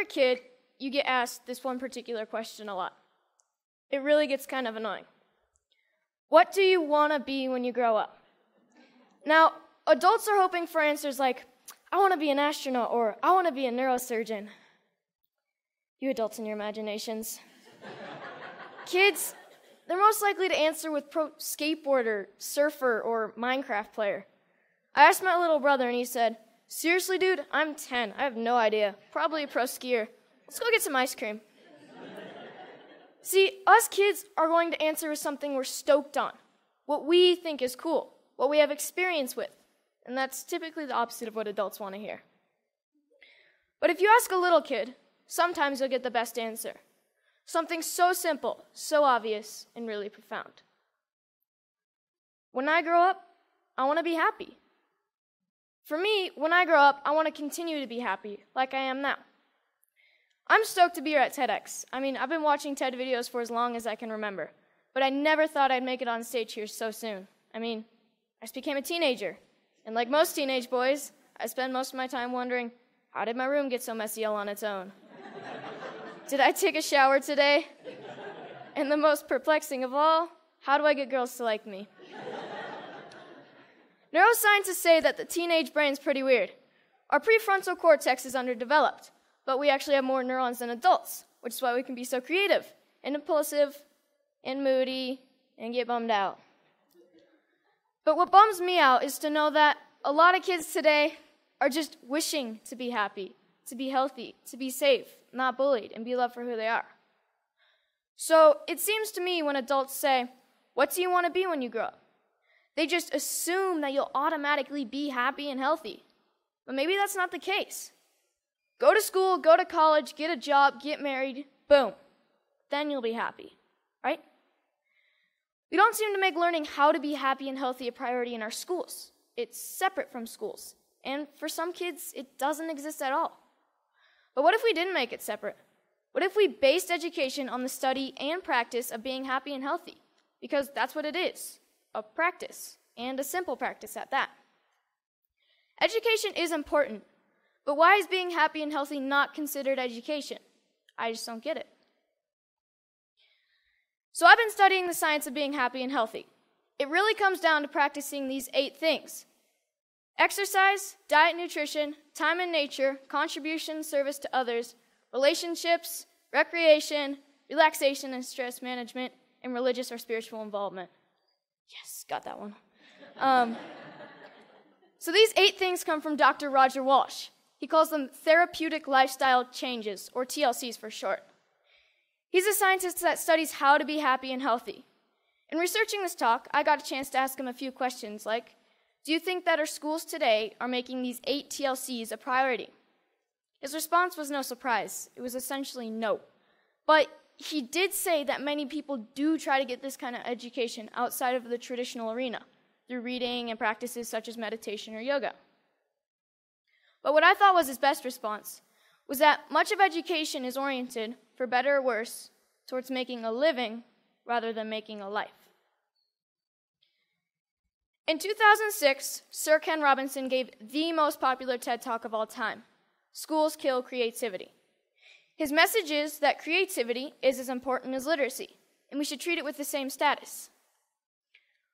a kid, you get asked this one particular question a lot. It really gets kind of annoying. What do you want to be when you grow up? Now, adults are hoping for answers like, I want to be an astronaut, or I want to be a neurosurgeon. You adults and your imaginations. Kids, they're most likely to answer with pro skateboarder, surfer, or Minecraft player. I asked my little brother, and he said, seriously, dude, I'm 10. I have no idea. Probably a pro skier. Let's go get some ice cream. See, us kids are going to answer with something we're stoked on, what we think is cool, what we have experience with, and that's typically the opposite of what adults want to hear. But if you ask a little kid, sometimes you'll get the best answer. Something so simple, so obvious, and really profound. When I grow up, I want to be happy. For me, when I grow up, I want to continue to be happy, like I am now. I'm stoked to be here at TEDx. I've been watching TED videos for as long as I can remember, but I never thought I'd make it on stage here so soon. I just became a teenager, and like most teenage boys, I spend most of my time wondering, how did my room get so messy all on its own? Did I take a shower today? And the most perplexing of all, how do I get girls to like me? Neuroscientists say that the teenage brain's pretty weird. Our prefrontal cortex is underdeveloped, but we actually have more neurons than adults, which is why we can be so creative and impulsive and moody and get bummed out. But what bums me out is to know that a lot of kids today are just wishing to be happy, to be healthy, to be safe, not bullied, and be loved for who they are. So it seems to me when adults say, what do you want to be when you grow up? They just assume that you'll automatically be happy and healthy. But maybe that's not the case. Go to school, go to college, get a job, get married, boom. Then you'll be happy, right? We don't seem to make learning how to be happy and healthy a priority in our schools. It's separate from schools. And for some kids, it doesn't exist at all. But what if we didn't make it separate? What if we based education on the study and practice of being happy and healthy? Because that's what it is, a practice, and a simple practice at that. Education is important, but why is being happy and healthy not considered education? I just don't get it. So I've been studying the science of being happy and healthy. It really comes down to practicing these 8 things: exercise, diet, nutrition, time in nature, contribution, service to others, relationships, recreation, relaxation and stress management, and religious or spiritual involvement. Yes, got that one. So these 8 things come from Dr. Roger Walsh. He calls them therapeutic lifestyle changes, or TLCs for short. He's a scientist that studies how to be happy and healthy. In researching this talk, I got a chance to ask him a few questions like, do you think that our schools today are making these 8 TLCs a priority? His response was no surprise. It was essentially no. But he did say that many people do try to get this kind of education outside of the traditional arena, through reading and practices such as meditation or yoga. But what I thought was his best response was that much of education is oriented, for better or worse, towards making a living rather than making a life. In 2006, Sir Ken Robinson gave the most popular TED Talk of all time, Schools Kill Creativity. His message is that creativity is as important as literacy, and we should treat it with the same status.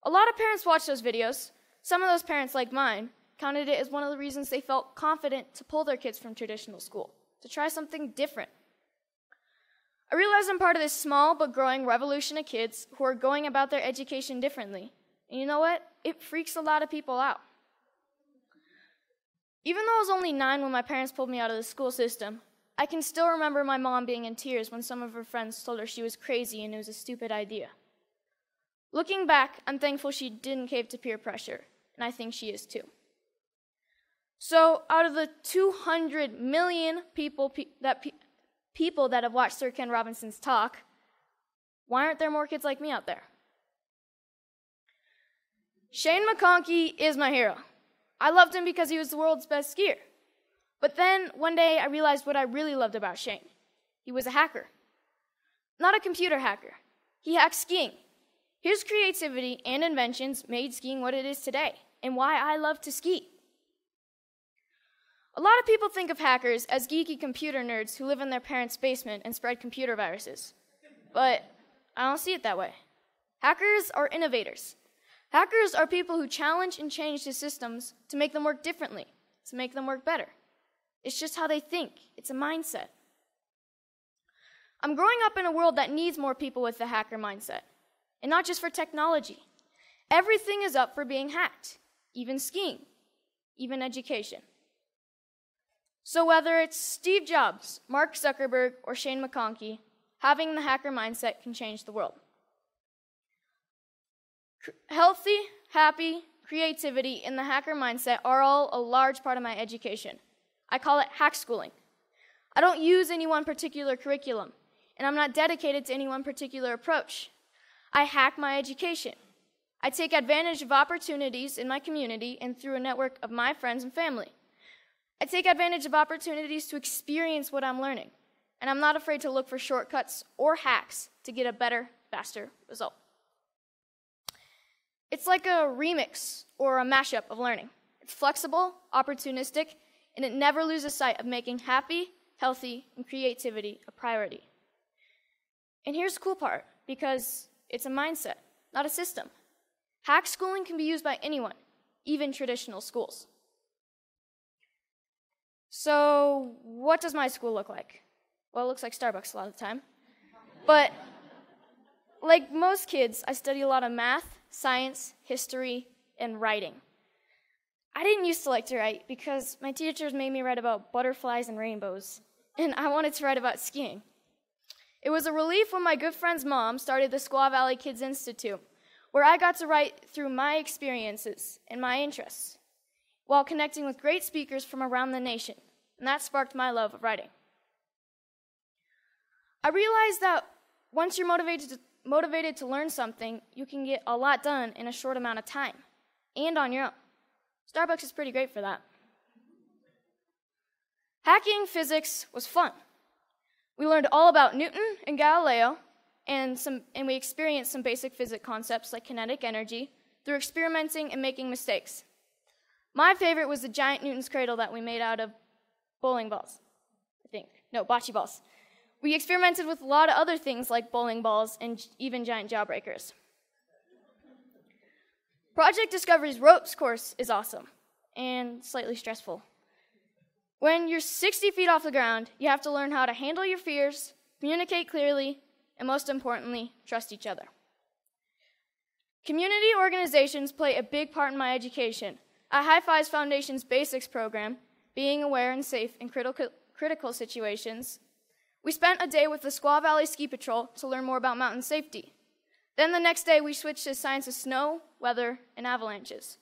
A lot of parents watch those videos. Some of those parents, like mine, counted it as one of the reasons they felt confident to pull their kids from traditional school, to try something different. I realize I'm part of this small but growing revolution of kids who are going about their education differently. And you know what? It freaks a lot of people out. Even though I was only 9 when my parents pulled me out of the school system, I can still remember my mom being in tears when some of her friends told her she was crazy and it was a stupid idea. Looking back, I'm thankful she didn't cave to peer pressure, and I think she is too. So out of the 200 million people that have watched Sir Ken Robinson's talk, why aren't there more kids like me out there? Shane McConkey is my hero. I loved him because he was the world's best skier. But then, one day, I realized what I really loved about Shane. He was a hacker. Not a computer hacker. He hacked skiing. His creativity and inventions made skiing what it is today, and why I love to ski. A lot of people think of hackers as geeky computer nerds who live in their parents' basement and spread computer viruses. But I don't see it that way. Hackers are innovators. Hackers are people who challenge and change the systems to make them work differently, to make them work better. It's just how they think. It's a mindset. I'm growing up in a world that needs more people with the hacker mindset. And not just for technology. Everything is up for being hacked, even skiing, even education. So whether it's Steve Jobs, Mark Zuckerberg, or Shane McConkey, having the hacker mindset can change the world. Healthy, happy, creativity, and the hacker mindset are all a large part of my education. I call it Hackschooling. I don't use any one particular curriculum, and I'm not dedicated to any one particular approach. I hack my education. I take advantage of opportunities in my community and through a network of my friends and family. I take advantage of opportunities to experience what I'm learning, and I'm not afraid to look for shortcuts or hacks to get a better, faster result. It's like a remix or a mashup of learning. It's flexible, opportunistic, and it never loses sight of making happy, healthy, and creativity a priority. And here's the cool part, because it's a mindset, not a system. Hackschooling can be used by anyone, even traditional schools. So, what does my school look like? Well, it looks like Starbucks a lot of the time. But, like most kids, I study a lot of math, science, history, and writing. I didn't used to like to write because my teachers made me write about butterflies and rainbows, and I wanted to write about skiing. It was a relief when my good friend's mom started the Squaw Valley Kids Institute, where I got to write through my experiences and my interests, while connecting with great speakers from around the nation, and that sparked my love of writing. I realized that once you're motivated to learn something, you can get a lot done in a short amount of time, and on your own. Starbucks is pretty great for that. Hacking physics was fun. We learned all about Newton and Galileo, and we experienced some basic physics concepts like kinetic energy through experimenting and making mistakes. My favorite was the giant Newton's cradle that we made out of bowling balls, bocce balls. We experimented with a lot of other things like bowling balls and even giant jawbreakers. Project Discovery's ropes course is awesome and slightly stressful. When you're 60 feet off the ground, you have to learn how to handle your fears, communicate clearly, and most importantly, trust each other. Community organizations play a big part in my education. At High Fives Foundation's Basics program, being aware and safe in critical situations, we spent a day with the Squaw Valley Ski Patrol to learn more about mountain safety. Then the next day, we switched to science of snow, weather, and avalanches.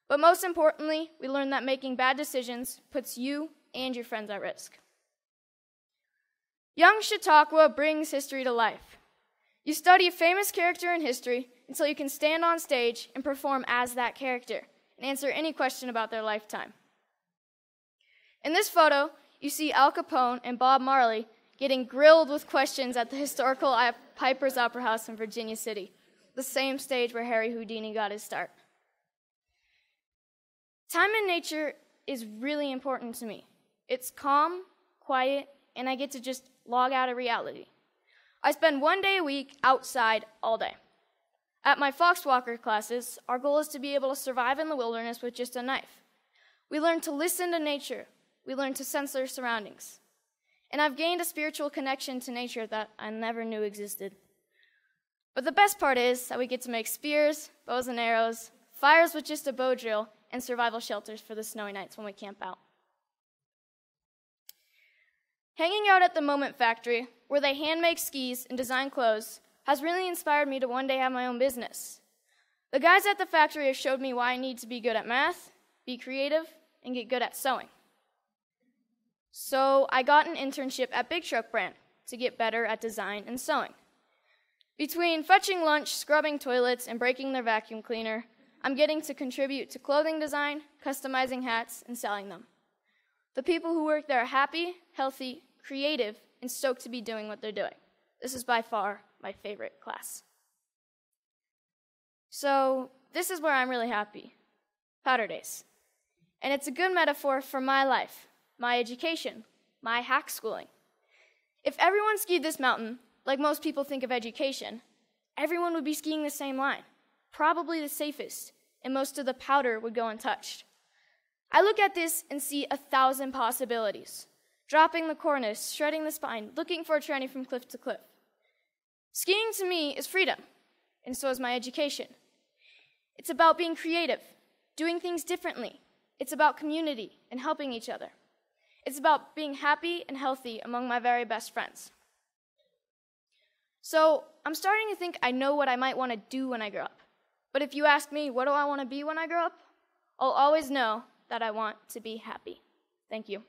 But most importantly, we learned that making bad decisions puts you and your friends at risk. Young Chautauqua brings history to life. You study a famous character in history until you can stand on stage and perform as that character and answer any question about their lifetime. In this photo, you see Al Capone and Bob Marley getting grilled with questions at the historical Piper's Opera House in Virginia City, the same stage where Harry Houdini got his start. Time in nature is really important to me. It's calm, quiet, and I get to just log out of reality. I spend 1 day a week outside all day. At my Foxwalker classes, our goal is to be able to survive in the wilderness with just a knife. We learn to listen to nature. We learn to sense our surroundings. And I've gained a spiritual connection to nature that I never knew existed. But the best part is that we get to make spears, bows and arrows, fires with just a bow drill, and survival shelters for the snowy nights when we camp out. Hanging out at the Moment Factory, where they hand make skis and design clothes, has really inspired me to one day have my own business. The guys at the factory have showed me why I need to be good at math, be creative, and get good at sewing. So I got an internship at Big Truck Brand to get better at design and sewing. Between fetching lunch, scrubbing toilets, and breaking their vacuum cleaner, I'm getting to contribute to clothing design, customizing hats, and selling them. The people who work there are happy, healthy, creative, and stoked to be doing what they're doing. This is by far my favorite class. So this is where I'm really happy. Powder days. And it's a good metaphor for my life, my education, my hackschooling. If everyone skied this mountain, like most people think of education, everyone would be skiing the same line, probably the safest, and most of the powder would go untouched. I look at this and see 1,000 possibilities. Dropping the cornice, shredding the spine, looking for a tranny from cliff to cliff. Skiing to me is freedom, and so is my education. It's about being creative, doing things differently. It's about community and helping each other. It's about being happy and healthy among my very best friends. So I'm starting to think I know what I might want to do when I grow up. But if you ask me, what do I want to be when I grow up? I'll always know that I want to be happy. Thank you.